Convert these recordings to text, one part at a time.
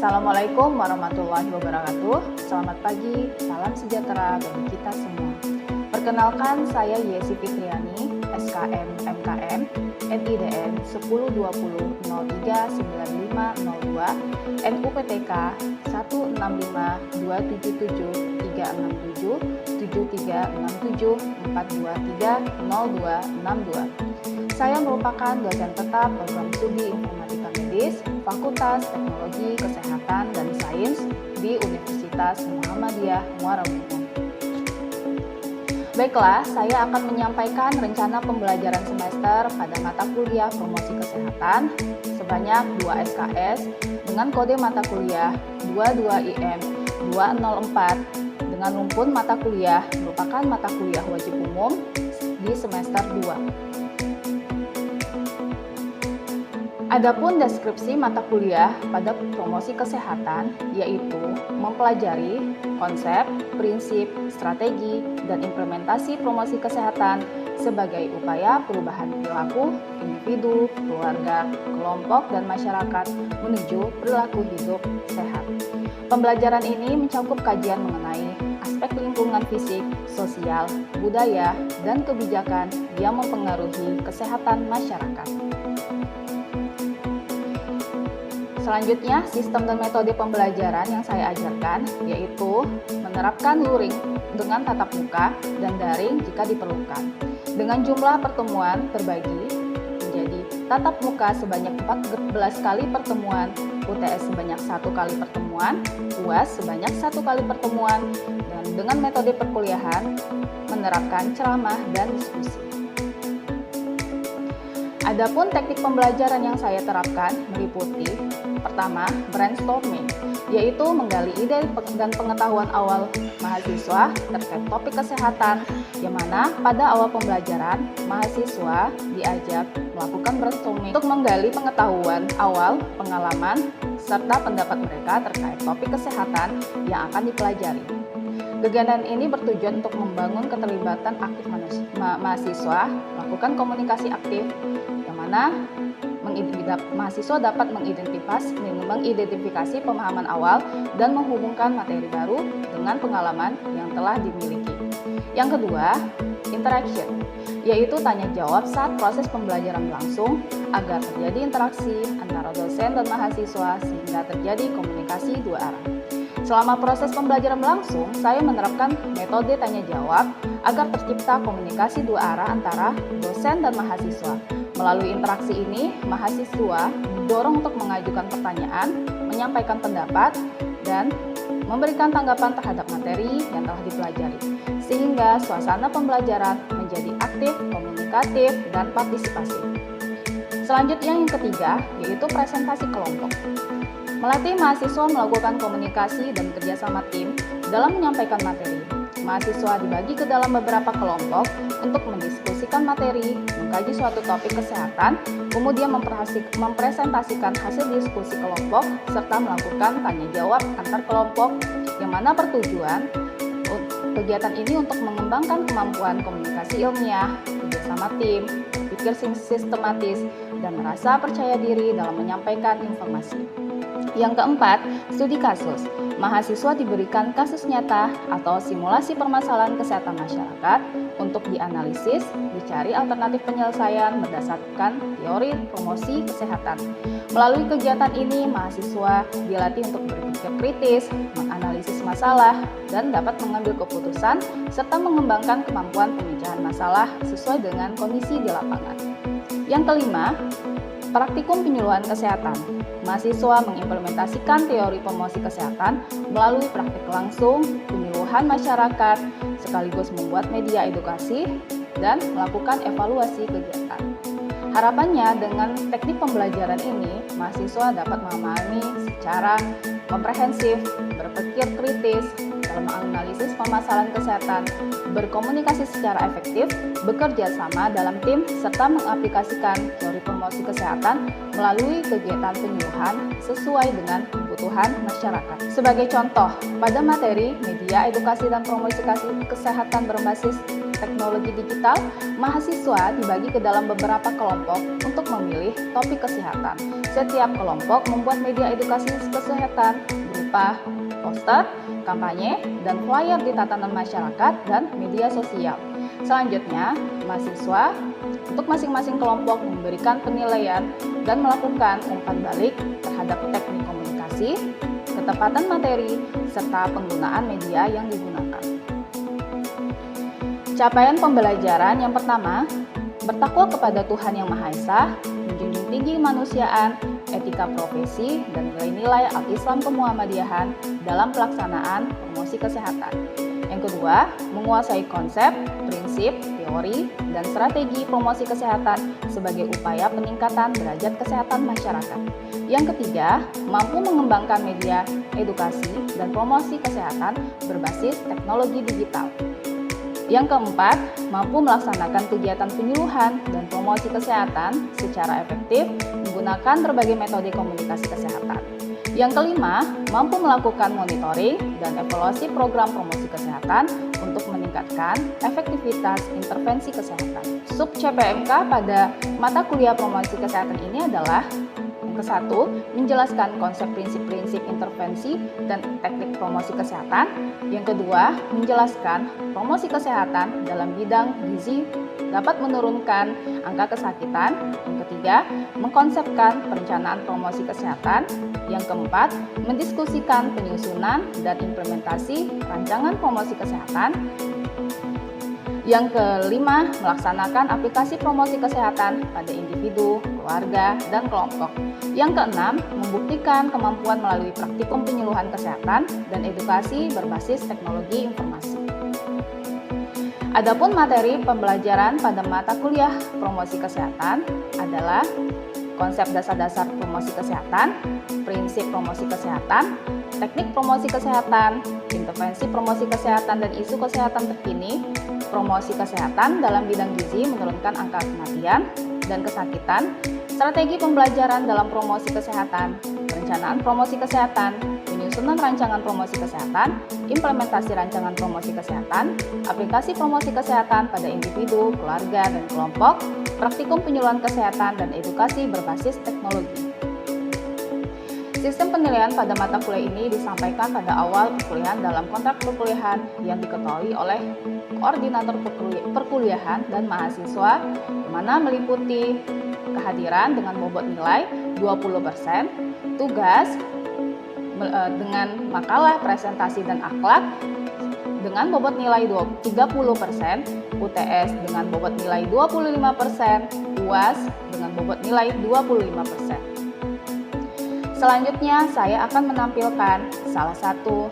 Assalamualaikum warahmatullahi wabarakatuh. Selamat pagi, salam sejahtera bagi kita semua. Perkenalkan, saya Yesi Fitriani, SKM MKM, NIDN 1020039502, NUPTK 1652373737674232. Saya merupakan dosen tetap program studi Informatika Medis, Fakultas Teknologi Kesehatan dan Sains di Universitas Muhammadiyah Muara Gembong. Baiklah, saya akan menyampaikan rencana pembelajaran semester pada mata kuliah promosi kesehatan sebanyak 2 SKS dengan kode mata kuliah 22IM 204 dengan rumpun mata kuliah merupakan mata kuliah wajib umum di semester 2. Adapun deskripsi mata kuliah pada promosi kesehatan yaitu mempelajari konsep, prinsip, strategi, dan implementasi promosi kesehatan sebagai upaya perubahan perilaku individu, keluarga, kelompok, dan masyarakat menuju perilaku hidup sehat. Pembelajaran ini mencakup kajian mengenai aspek lingkungan fisik, sosial, budaya, dan kebijakan yang mempengaruhi kesehatan masyarakat. Selanjutnya, sistem dan metode pembelajaran yang saya ajarkan yaitu menerapkan luring dengan tatap muka dan daring jika diperlukan. Dengan jumlah pertemuan terbagi menjadi tatap muka sebanyak 14 kali pertemuan, UTS sebanyak 1 kali pertemuan, UAS sebanyak 1 kali pertemuan, dan dengan metode perkuliahan menerapkan ceramah dan diskusi. Adapun teknik pembelajaran yang saya terapkan meliputi pertama, brainstorming, yaitu menggali ide dan pengetahuan awal mahasiswa terkait topik kesehatan, yang mana pada awal pembelajaran, mahasiswa diajak melakukan brainstorming untuk menggali pengetahuan awal, pengalaman, serta pendapat mereka terkait topik kesehatan yang akan dipelajari. Kegiatan ini bertujuan untuk membangun keterlibatan aktif mahasiswa, melakukan komunikasi aktif, yang mana mahasiswa dapat mengidentifikasi pemahaman awal dan menghubungkan materi baru dengan pengalaman yang telah dimiliki. Yang kedua, interaction, yaitu tanya jawab saat proses pembelajaran berlangsung agar terjadi interaksi antara dosen dan mahasiswa sehingga terjadi komunikasi dua arah. Selama proses pembelajaran berlangsung, saya menerapkan metode tanya jawab agar tercipta komunikasi dua arah antara dosen dan mahasiswa. Melalui interaksi ini, mahasiswa didorong untuk mengajukan pertanyaan, menyampaikan pendapat, dan memberikan tanggapan terhadap materi yang telah dipelajari, sehingga suasana pembelajaran menjadi aktif, komunikatif, dan partisipasi. Selanjutnya yang ketiga, yaitu presentasi kelompok. Melatih mahasiswa melakukan komunikasi dan kerjasama tim dalam menyampaikan materi. Mahasiswa dibagi ke dalam beberapa kelompok untuk mendiskusikan materi, mengkaji suatu topik kesehatan, kemudian mempresentasikan hasil diskusi kelompok, serta melakukan tanya jawab antar kelompok, yang mana bertujuan kegiatan ini untuk mengembangkan kemampuan komunikasi ilmiah, kerjasama tim, berpikir sistematis, dan merasa percaya diri dalam menyampaikan informasi. Yang keempat, studi kasus. Mahasiswa diberikan kasus nyata atau simulasi permasalahan kesehatan masyarakat untuk dianalisis, dicari alternatif penyelesaian berdasarkan teori promosi kesehatan. Melalui kegiatan ini, mahasiswa dilatih untuk berpikir kritis, menganalisis masalah, dan dapat mengambil keputusan serta mengembangkan kemampuan pemecahan masalah sesuai dengan kondisi di lapangan. Yang kelima, praktikum penyuluhan kesehatan. Mahasiswa mengimplementasikan teori promosi kesehatan melalui praktik langsung, penyuluhan masyarakat, sekaligus membuat media edukasi, dan melakukan evaluasi kegiatan. Harapannya dengan teknik pembelajaran ini, mahasiswa dapat memahami secara komprehensif, berpikir kritis, dalam menganalisis permasalahan kesehatan, berkomunikasi secara efektif, bekerja sama dalam tim, serta mengaplikasikan teori promosi kesehatan melalui kegiatan penyuluhan sesuai dengan kebutuhan masyarakat. Sebagai contoh, pada materi media edukasi dan promosi kesehatan berbasis teknologi digital, mahasiswa dibagi ke dalam beberapa kelompok untuk memilih topik kesehatan. Setiap kelompok membuat media edukasi kesehatan berupa poster, kampanye, dan flyer di tatanan masyarakat dan media sosial. Selanjutnya, mahasiswa untuk masing-masing kelompok memberikan penilaian dan melakukan umpan balik terhadap teknik komunikasi, ketepatan materi, serta penggunaan media yang digunakan. Capaian pembelajaran yang pertama, bertakwa kepada Tuhan Yang Maha Esa, menjunjung tinggi kemanusiaan, etika profesi, dan nilai-nilai Al-Islam Kemuhammadiyahan dalam pelaksanaan promosi kesehatan. Yang kedua, menguasai konsep, prinsip, teori, dan strategi promosi kesehatan sebagai upaya peningkatan derajat kesehatan masyarakat. Yang ketiga, mampu mengembangkan media edukasi dan promosi kesehatan berbasis teknologi digital. Yang keempat, mampu melaksanakan kegiatan penyuluhan dan promosi kesehatan secara efektif menggunakan berbagai metode komunikasi kesehatan. Yang kelima, mampu melakukan monitoring dan evaluasi program promosi kesehatan untuk meningkatkan efektivitas intervensi kesehatan. Sub CPMK pada mata kuliah promosi kesehatan ini adalah yang ke-1, menjelaskan konsep prinsip-prinsip intervensi dan teknik promosi kesehatan. Yang kedua, menjelaskan promosi kesehatan dalam bidang gizi dapat menurunkan angka kesakitan. Yang ketiga, mengkonsepkan perencanaan promosi kesehatan. Yang keempat, mendiskusikan penyusunan dan implementasi rancangan promosi kesehatan. Yang kelima, melaksanakan aplikasi promosi kesehatan pada individu, keluarga, dan kelompok. Yang keenam, membuktikan kemampuan melalui praktikum penyuluhan kesehatan dan edukasi berbasis teknologi informasi. Adapun materi pembelajaran pada mata kuliah promosi kesehatan adalah konsep dasar-dasar promosi kesehatan, prinsip promosi kesehatan, teknik promosi kesehatan, intervensi promosi kesehatan dan isu kesehatan terkini, promosi kesehatan dalam bidang gizi menurunkan angka kematian dan kesakitan, strategi pembelajaran dalam promosi kesehatan, perencanaan promosi kesehatan, penyusunan rancangan promosi kesehatan, implementasi rancangan promosi kesehatan, aplikasi promosi kesehatan pada individu, keluarga, dan kelompok, praktikum penyuluhan kesehatan, dan edukasi berbasis teknologi. Sistem penilaian pada mata kuliah ini disampaikan pada awal perkuliahan dalam kontrak perkuliahan yang diketuai oleh koordinator perkuliahan dan mahasiswa, di mana meliputi kehadiran dengan bobot nilai 20%, tugas dengan makalah, presentasi, dan akhlak dengan bobot nilai 30%, UTS dengan bobot nilai 25%, UAS dengan bobot nilai 25%. Selanjutnya, saya akan menampilkan salah satu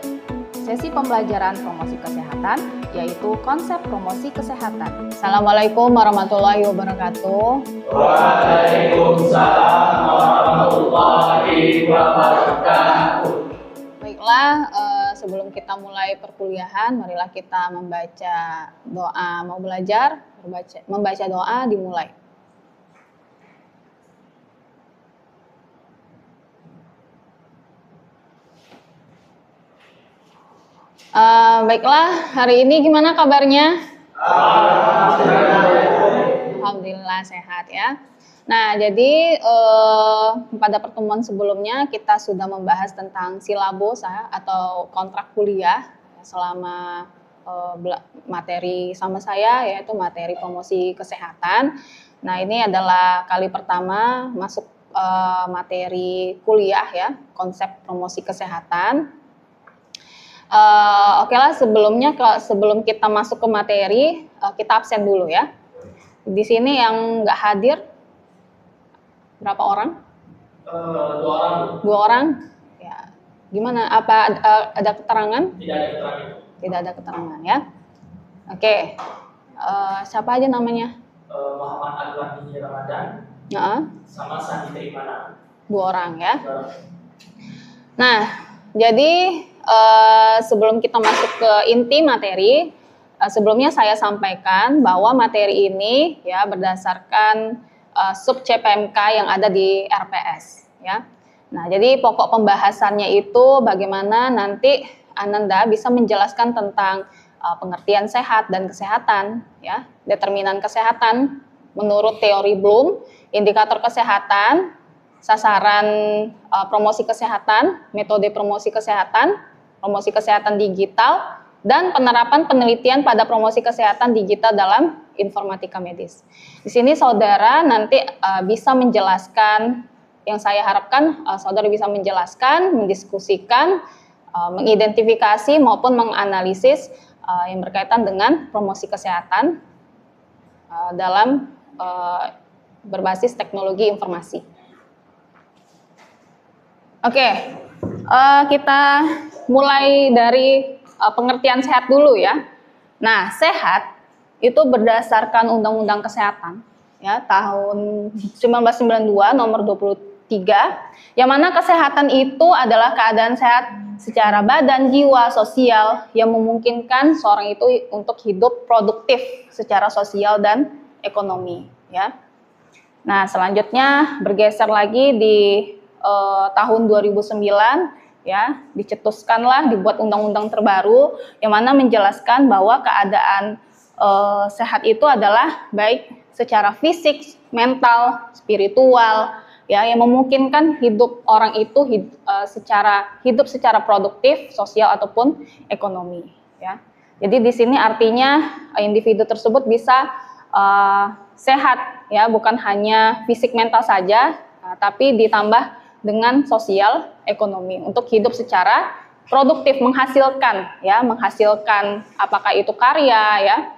sesi pembelajaran promosi kesehatan, yaitu konsep promosi kesehatan. Assalamualaikum warahmatullahi wabarakatuh. Waalaikumsalam warahmatullahi wabarakatuh. Baiklah, sebelum kita mulai perkuliahan, marilah kita membaca doa. Mau belajar? Membaca doa dimulai. Baiklah, hari ini gimana kabarnya? Alhamdulillah sehat ya. Nah, jadi pada pertemuan sebelumnya kita sudah membahas tentang silabus atau kontrak kuliah selama materi sama saya, yaitu materi promosi kesehatan. Nah, ini adalah kali pertama masuk materi kuliah ya, konsep promosi kesehatan. Oke lah, sebelum kita masuk ke materi, kita absen dulu ya. Di sini yang nggak hadir berapa orang? 2 orang. 2 orang. Ya. Gimana? Apa ada keterangan? Tidak ada keterangan. Tidak ada keterangan ya. Oke. Siapa aja namanya? Muhammad Akbar Dini Ramadan. Sama Sandi Trimana. 2 orang ya. Nah, jadi sebelum kita masuk ke inti materi, sebelumnya saya sampaikan bahwa materi ini ya berdasarkan sub CPMK yang ada di RPS ya. Nah, jadi pokok pembahasannya itu bagaimana nanti Ananda bisa menjelaskan tentang pengertian sehat dan kesehatan, ya. Determinan kesehatan menurut teori Bloom, indikator kesehatan, sasaran promosi kesehatan, metode promosi kesehatan digital, dan penerapan penelitian pada promosi kesehatan digital dalam informatika medis. Di sini saudara nanti bisa menjelaskan, yang saya harapkan saudara bisa menjelaskan, mendiskusikan, mengidentifikasi maupun menganalisis yang berkaitan dengan promosi kesehatan dalam berbasis teknologi informasi. Oke, kita mulai dari pengertian sehat dulu ya. Nah, sehat itu berdasarkan Undang-Undang Kesehatan ya tahun 1992 nomor 23, yang mana kesehatan itu adalah keadaan sehat secara badan, jiwa, sosial yang memungkinkan seorang itu untuk hidup produktif secara sosial dan ekonomi ya. Nah, selanjutnya bergeser lagi di tahun 2009 ya, dicetuskanlah, dibuat undang-undang terbaru yang mana menjelaskan bahwa keadaan sehat itu adalah baik secara fisik, mental, spiritual ya, yang memungkinkan hidup orang itu hidup secara produktif, sosial ataupun ekonomi ya. Jadi di sini artinya individu tersebut bisa sehat ya, bukan hanya fisik mental saja, tapi ditambah dengan sosial ekonomi untuk hidup secara produktif, menghasilkan apakah itu karya ya,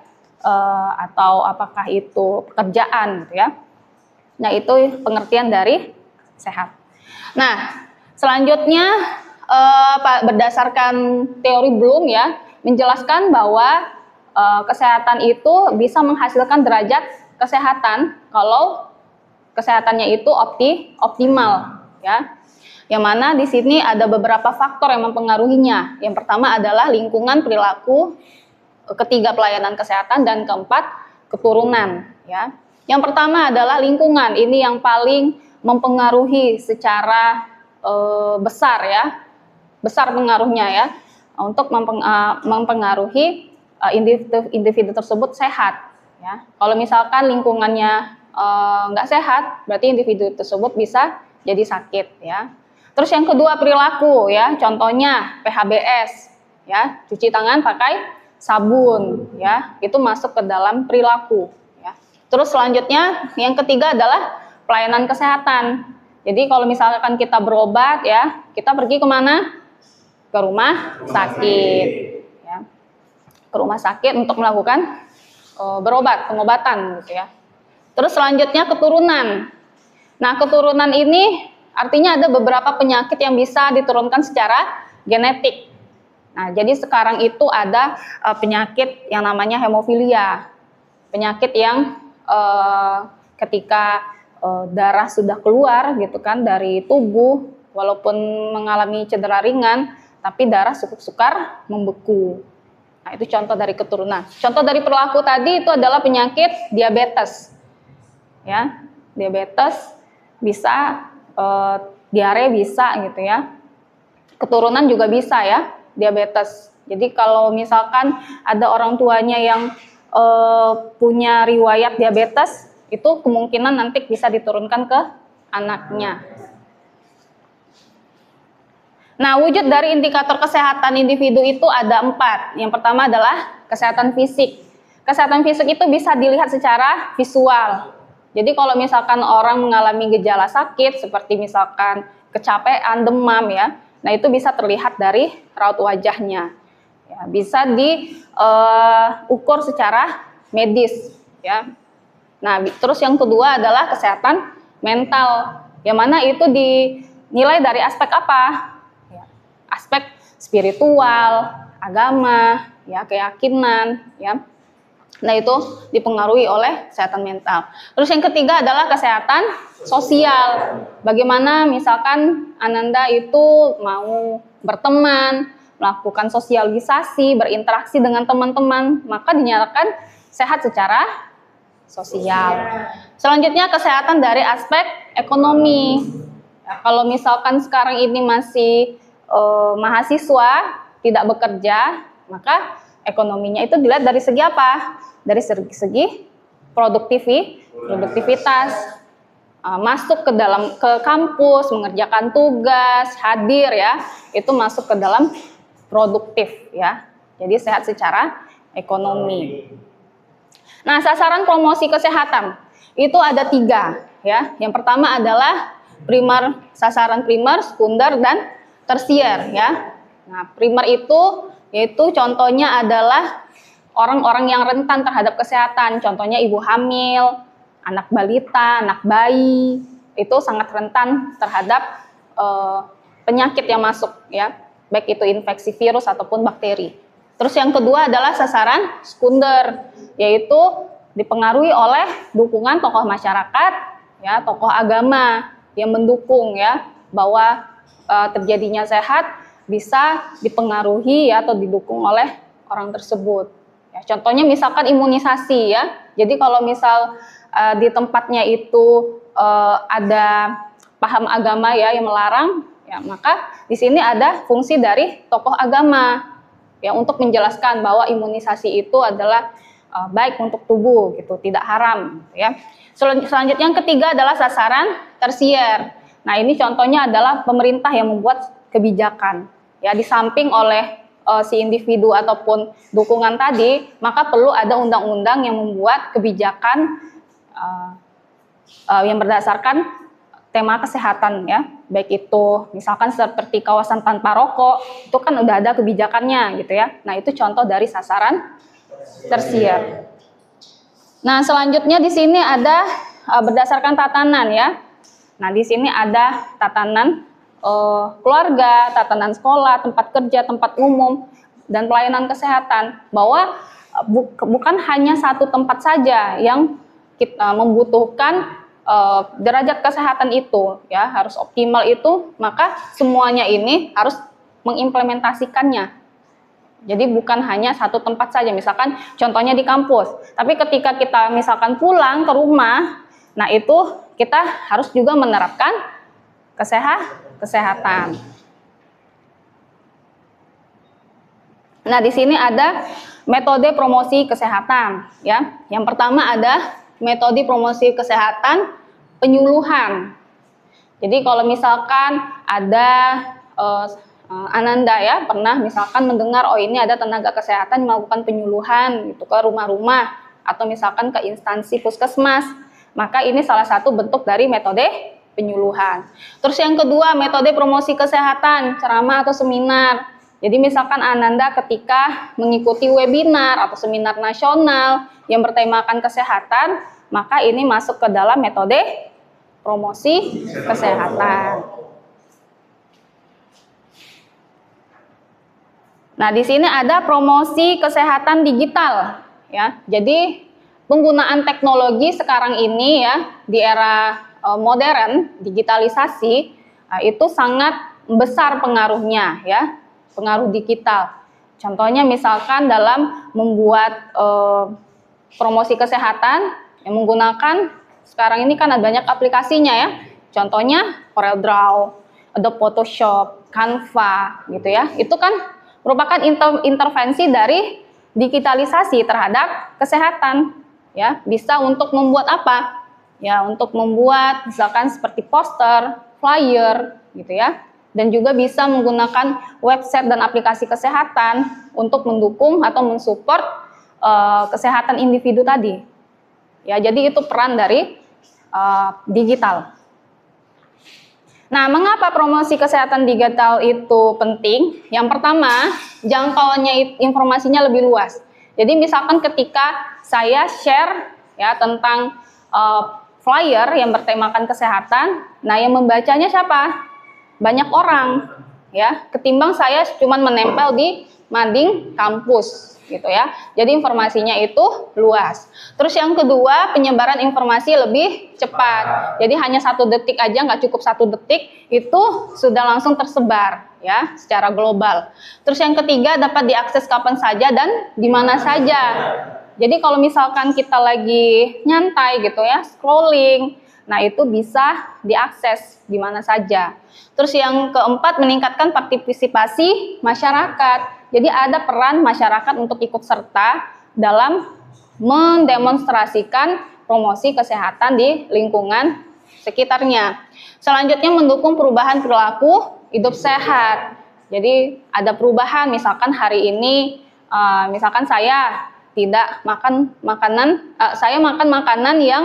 atau apakah itu pekerjaan gitu ya. Nah, itu pengertian dari sehat. Nah, selanjutnya berdasarkan teori Bloom ya, menjelaskan bahwa kesehatan itu bisa menghasilkan derajat kesehatan kalau kesehatannya itu optimal ya. Yang mana di sini ada beberapa faktor yang mempengaruhinya. Yang pertama adalah lingkungan, perilaku, ketiga pelayanan kesehatan, dan keempat keturunan ya. Yang pertama adalah lingkungan. Ini yang paling mempengaruhi secara besar ya. Besar pengaruhnya ya untuk mempengaruhi individu tersebut sehat ya. Kalau misalkan lingkungannya nggak sehat, berarti individu tersebut bisa jadi sakit ya. Terus yang kedua perilaku ya, contohnya PHBS ya, cuci tangan pakai sabun ya, itu masuk ke dalam perilaku ya. Terus selanjutnya yang ketiga adalah pelayanan kesehatan. Jadi kalau misalkan kita berobat ya, kita pergi kemana? Ke rumah sakit ya. Ke rumah sakit untuk melakukan pengobatan gitu ya. Terus selanjutnya keturunan. Nah, keturunan ini artinya ada beberapa penyakit yang bisa diturunkan secara genetik. Nah, jadi sekarang itu ada penyakit yang namanya hemofilia. Penyakit yang ketika darah sudah keluar gitu kan dari tubuh, walaupun mengalami cedera ringan, tapi darah cukup sukar membeku. Nah, itu contoh dari keturunan. Contoh dari perilaku tadi itu adalah penyakit diabetes. Ya, diabetes bisa, diare bisa gitu ya. Keturunan juga bisa ya, diabetes. Jadi kalau misalkan ada orang tuanya yang punya riwayat diabetes, itu kemungkinan nanti bisa diturunkan ke anaknya. Nah, wujud dari indikator kesehatan individu itu ada 4. Yang pertama adalah kesehatan fisik. Kesehatan fisik itu bisa dilihat secara visual. Jadi kalau misalkan orang mengalami gejala sakit seperti misalkan kecapean, demam ya, nah itu bisa terlihat dari raut wajahnya. Ya, bisa diukur secara medis ya. Nah, terus yang kedua adalah kesehatan mental. Yang mana itu dinilai dari aspek apa? Ya, aspek spiritual, agama, ya, keyakinan, ya. Nah, itu dipengaruhi oleh kesehatan mental. Terus yang ketiga adalah kesehatan sosial. Bagaimana misalkan Ananda itu mau berteman, melakukan sosialisasi, berinteraksi dengan teman-teman, maka dinyatakan sehat secara sosial. Selanjutnya kesehatan dari aspek ekonomi. Ya, kalau misalkan sekarang ini masih mahasiswa, tidak bekerja, maka ekonominya itu dilihat dari segi apa? Dari segi produktivitas, masuk ke kampus, mengerjakan tugas, hadir ya, itu masuk ke dalam produktif ya. Jadi sehat secara ekonomi. Nah, sasaran promosi kesehatan itu ada 3 ya. Yang pertama adalah sasaran primer, sekunder, dan tersier ya. Nah, primer itu yaitu contohnya adalah orang-orang yang rentan terhadap kesehatan, contohnya ibu hamil, anak balita, anak bayi, itu sangat rentan terhadap penyakit yang masuk ya, baik itu infeksi virus ataupun bakteri. Terus yang kedua adalah sasaran sekunder, yaitu dipengaruhi oleh dukungan tokoh masyarakat, ya, tokoh agama yang mendukung ya bahwa terjadinya sehat bisa dipengaruhi ya atau didukung oleh orang tersebut. Ya, contohnya misalkan imunisasi ya. Jadi kalau misal di tempatnya itu ada paham agama ya yang melarang, ya maka di sini ada fungsi dari tokoh agama ya untuk menjelaskan bahwa imunisasi itu adalah baik untuk tubuh gitu, tidak haram gitu, ya. Selanjutnya yang ketiga adalah sasaran tersier. Nah, ini contohnya adalah pemerintah yang membuat kebijakan. Ya, di samping oleh si individu ataupun dukungan tadi, maka perlu ada undang-undang yang membuat kebijakan yang berdasarkan tema kesehatan ya, baik itu misalkan seperti kawasan tanpa rokok, itu kan udah ada kebijakannya gitu ya. Nah, itu contoh dari sasaran tersier. Nah, selanjutnya di sini ada berdasarkan tatanan ya. Nah, di sini ada tatanan keluarga, tatanan sekolah, tempat kerja, tempat umum, dan pelayanan kesehatan. Bahwa bukan hanya satu tempat saja yang kita membutuhkan derajat kesehatan itu ya harus optimal itu, maka semuanya ini harus mengimplementasikannya. Jadi bukan hanya satu tempat saja, misalkan contohnya di kampus, tapi ketika kita misalkan pulang ke rumah, nah itu kita harus juga menerapkan kesehatan. Nah, di sini ada metode promosi kesehatan ya. Yang pertama ada metode promosi kesehatan penyuluhan. Jadi kalau misalkan ada Ananda ya pernah misalkan mendengar oh ini ada tenaga kesehatan melakukan penyuluhan gitu ke rumah-rumah atau misalkan ke instansi puskesmas, maka ini salah satu bentuk dari metode penyuluhan. Terus yang kedua metode promosi kesehatan, ceramah atau seminar. Jadi misalkan Ananda ketika mengikuti webinar atau seminar nasional yang bertemakan kesehatan, maka ini masuk ke dalam metode promosi kesehatan. Nah, di sini ada promosi kesehatan digital ya. Jadi penggunaan teknologi sekarang ini ya di era modern, digitalisasi itu sangat besar pengaruhnya ya. Pengaruh digital. Contohnya misalkan dalam membuat promosi kesehatan yang menggunakan sekarang ini kan ada banyak aplikasinya ya. Contohnya CorelDRAW, Adobe Photoshop, Canva gitu ya. Itu kan merupakan intervensi dari digitalisasi terhadap kesehatan ya. Bisa untuk membuat apa? Ya, untuk membuat misalkan seperti poster, flyer gitu ya. Dan juga bisa menggunakan website dan aplikasi kesehatan untuk mendukung atau mensupport kesehatan individu tadi. Ya, jadi itu peran dari digital. Nah, mengapa promosi kesehatan digital itu penting? Yang pertama, jangkauannya informasinya lebih luas. Jadi misalkan ketika saya share ya tentang flyer yang bertemakan kesehatan, nah yang membacanya siapa? Banyak orang ya, ketimbang saya cuma menempel di mading kampus gitu ya. Jadi informasinya itu luas. Terus yang kedua, penyebaran informasi lebih cepat. Jadi hanya 1 detik aja, nggak cukup 1 detik itu sudah langsung tersebar ya secara global. Terus yang ketiga, dapat diakses kapan saja dan di mana saja. Jadi kalau misalkan kita lagi nyantai gitu ya, scrolling, nah itu bisa diakses di mana saja. Terus yang keempat, meningkatkan partisipasi masyarakat. Jadi ada peran masyarakat untuk ikut serta dalam mendemonstrasikan promosi kesehatan di lingkungan sekitarnya. Selanjutnya mendukung perubahan perilaku hidup sehat. Jadi ada perubahan, misalkan hari ini misalkan saya tidak makan makanan, saya makan makanan yang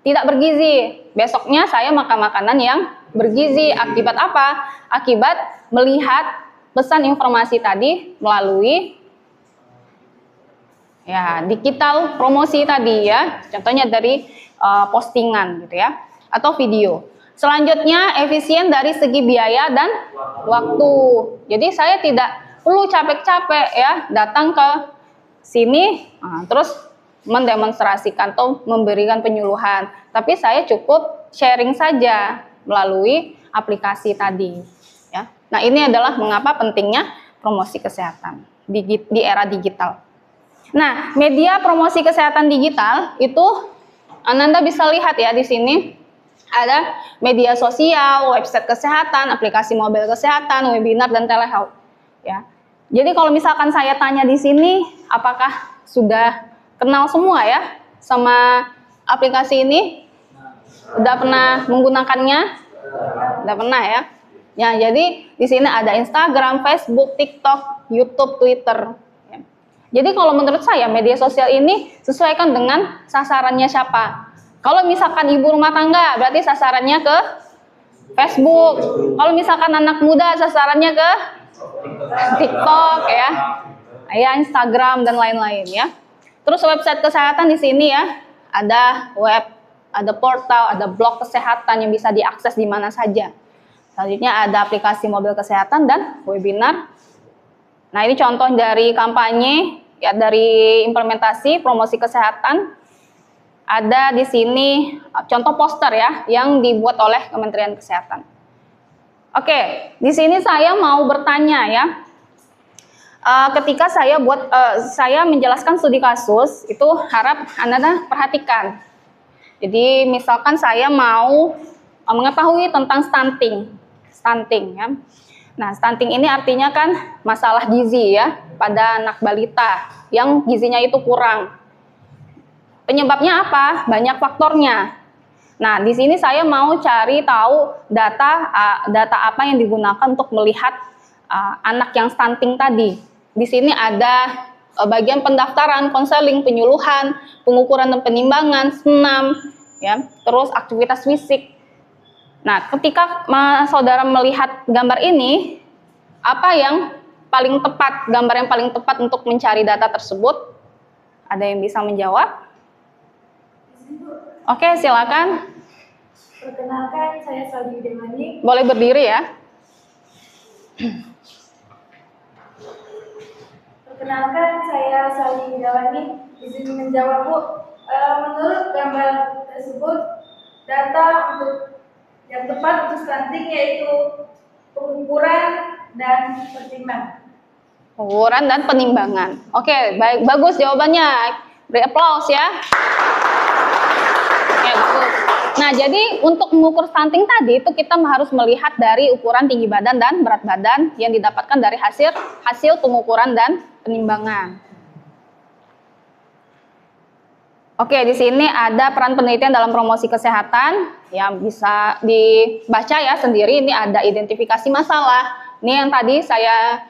tidak bergizi. Besoknya saya makan makanan yang bergizi. Akibat apa? Akibat melihat pesan informasi tadi melalui ya digital promosi tadi ya. Contohnya dari postingan gitu ya atau video. Selanjutnya efisien dari segi biaya dan waktu. Jadi saya tidak perlu capek-capek ya datang ke sini terus mendemonstrasikan atau memberikan penyuluhan. Tapi saya cukup sharing saja melalui aplikasi tadi. Ya. Nah ini adalah mengapa pentingnya promosi kesehatan di era digital. Nah media promosi kesehatan digital itu Ananda bisa lihat ya di sini. Ada media sosial, website kesehatan, aplikasi mobile kesehatan, webinar dan telehealth. Ya. Jadi kalau misalkan saya tanya di sini, apakah sudah kenal semua ya sama aplikasi ini? Udah pernah menggunakannya? Udah pernah ya. Ya, jadi di sini ada Instagram, Facebook, TikTok, YouTube, Twitter. Ya. Jadi kalau menurut saya media sosial ini sesuaikan dengan sasarannya siapa. Kalau misalkan ibu rumah tangga, berarti sasarannya ke Facebook. Kalau misalkan anak muda, sasarannya ke TikTok ya, Instagram dan lain-lain ya. Terus website kesehatan di sini ya, ada web, ada portal, ada blog kesehatan yang bisa diakses di mana saja. Selanjutnya ada aplikasi mobil kesehatan dan webinar. Nah ini contoh dari kampanye ya, dari implementasi promosi kesehatan. Ada di sini contoh poster ya yang dibuat oleh Kementerian Kesehatan. Oke, di sini saya mau bertanya ya. Ketika saya saya menjelaskan studi kasus, itu harap Anda perhatikan. Jadi misalkan saya mau mengetahui tentang stunting ya. Nah, stunting ini artinya kan masalah gizi ya pada anak balita yang gizinya itu kurang. Penyebabnya apa? Banyak faktornya. Nah, di sini saya mau cari tahu data apa yang digunakan untuk melihat anak yang stunting tadi. Di sini ada bagian pendaftaran, konseling, penyuluhan, pengukuran dan penimbangan, senam, ya, terus aktivitas fisik. Nah, ketika saudara melihat gambar ini, apa yang paling tepat, gambar yang paling tepat untuk mencari data tersebut? Ada yang bisa menjawab? Oke, silakan. Perkenalkan, saya Saldi Demani. Boleh berdiri ya. Perkenalkan, saya Saldi Demani. Izin menjawab, Bu. Menurut gambar tersebut, data untuk yang tepat untuk stunting yaitu pengukuran dan penimbangan. Pengukuran dan penimbangan. Oke, baik, bagus jawabannya. Beri aplaus ya. Oke, bagus. Nah, jadi untuk mengukur stunting tadi itu kita harus melihat dari ukuran tinggi badan dan berat badan yang didapatkan dari hasil pengukuran dan penimbangan. Oke, di sini ada peran penelitian dalam promosi kesehatan yang bisa dibaca ya sendiri. Ini ada identifikasi masalah. Ini yang tadi saya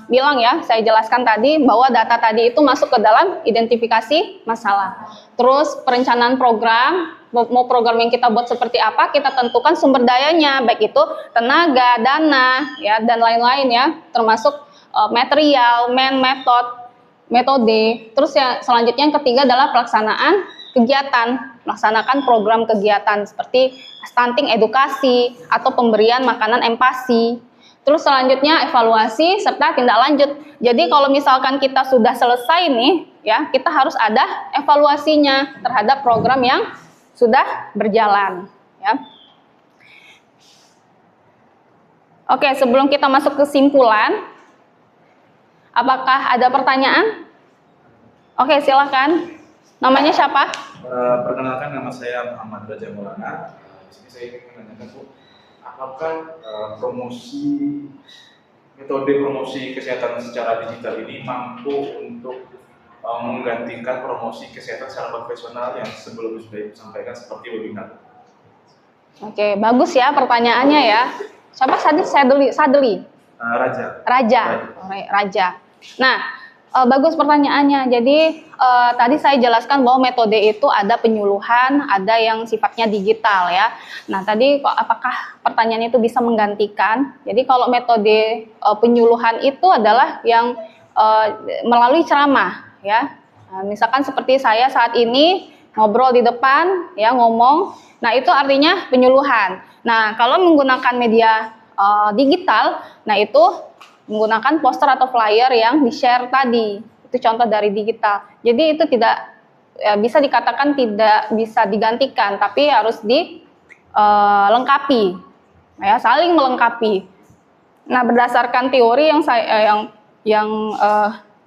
bilang ya, saya jelaskan tadi bahwa data tadi itu masuk ke dalam identifikasi masalah. Terus perencanaan program, mau program yang kita buat seperti apa, kita tentukan sumber dayanya, baik itu tenaga, dana, ya dan lain-lain ya, termasuk material, metode. Terus yang selanjutnya yang ketiga adalah pelaksanaan kegiatan, melaksanakan program kegiatan seperti stunting edukasi atau pemberian makanan empasi. Terus selanjutnya evaluasi serta tindak lanjut. Jadi kalau misalkan kita sudah selesai nih, ya kita harus ada evaluasinya terhadap program yang sudah berjalan. Ya. Oke, sebelum kita masuk ke kesimpulan, apakah ada pertanyaan? Oke, silakan. Namanya siapa? Perkenalkan, nama saya Muhammad Raja Maulana. Di sini saya ingin menanyakan, Bu, apakah promosi metode promosi kesehatan secara digital ini mampu untuk menggantikan promosi kesehatan secara profesional yang sebelumnya sudah disampaikan seperti webinar. Oke, bagus ya pertanyaannya ya. Siapa tadi? Sadeli. Raja. Nah, bagus pertanyaannya. Jadi tadi saya jelaskan bahwa metode itu ada penyuluhan, ada yang sifatnya digital ya. Nah, tadi apakah pertanyaan itu bisa menggantikan? Jadi kalau metode penyuluhan itu adalah yang melalui ceramah ya. Nah, misalkan seperti saya saat ini ngobrol di depan ya, ngomong. Nah, itu artinya penyuluhan. Nah, kalau menggunakan media digital, nah itu menggunakan poster atau flyer yang di-share tadi. Itu contoh dari digital. Jadi itu tidak bisa dikatakan tidak bisa digantikan, tapi harus dilengkapi. Ya, saling melengkapi. Nah, berdasarkan teori yang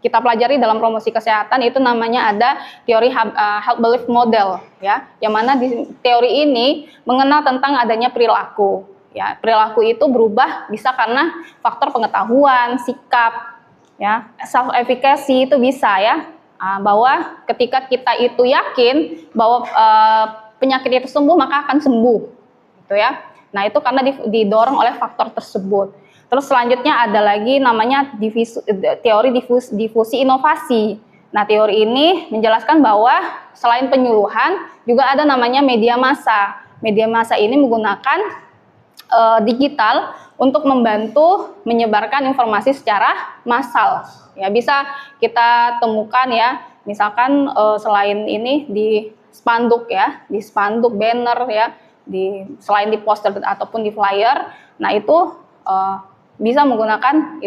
kita pelajari dalam promosi kesehatan itu namanya ada teori health belief model ya. Yang mana di teori ini mengenal tentang adanya perilaku. Ya, perilaku itu berubah bisa karena faktor pengetahuan, sikap, ya, self efficacy itu bisa ya, bahwa ketika kita itu yakin bahwa penyakit itu sembuh maka akan sembuh, gitu ya. Nah itu karena didorong oleh faktor tersebut. Terus selanjutnya ada lagi namanya teori difusi inovasi. Nah teori ini menjelaskan bahwa selain penyuluhan juga ada namanya media massa. Media massa ini menggunakan digital untuk membantu menyebarkan informasi secara massal. Ya, bisa kita temukan ya, misalkan selain ini di spanduk ya, di spanduk, banner ya, selain di poster ataupun di flyer. Nah, itu bisa menggunakan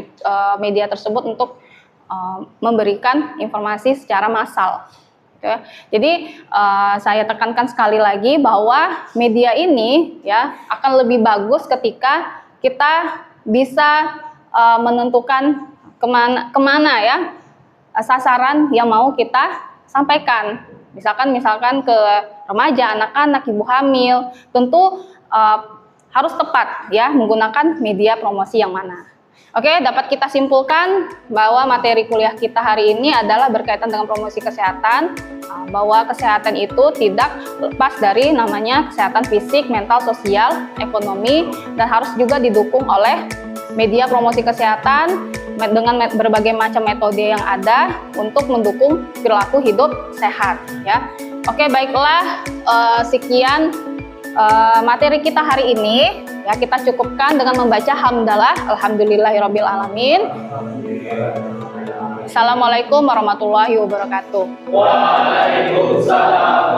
media tersebut untuk memberikan informasi secara massal. Ya. Jadi saya tekankan sekali lagi bahwa media ini ya akan lebih bagus ketika kita bisa menentukan kemana ya sasaran yang mau kita sampaikan. Misalkan ke remaja, anak-anak, ibu hamil, tentu harus tepat ya menggunakan media promosi yang mana. Oke, dapat kita simpulkan bahwa materi kuliah kita hari ini adalah berkaitan dengan promosi kesehatan, bahwa kesehatan itu tidak lepas dari namanya kesehatan fisik, mental, sosial, ekonomi, dan harus juga didukung oleh media promosi kesehatan dengan berbagai macam metode yang ada untuk mendukung perilaku hidup sehat. Ya, oke, baiklah, sekian materi kita hari ini. Ya, kita cukupkan dengan membaca hamdalah, alhamdulillahirabbil alamin. Assalamualaikum warahmatullahi wabarakatuh. Waalaikumsalam.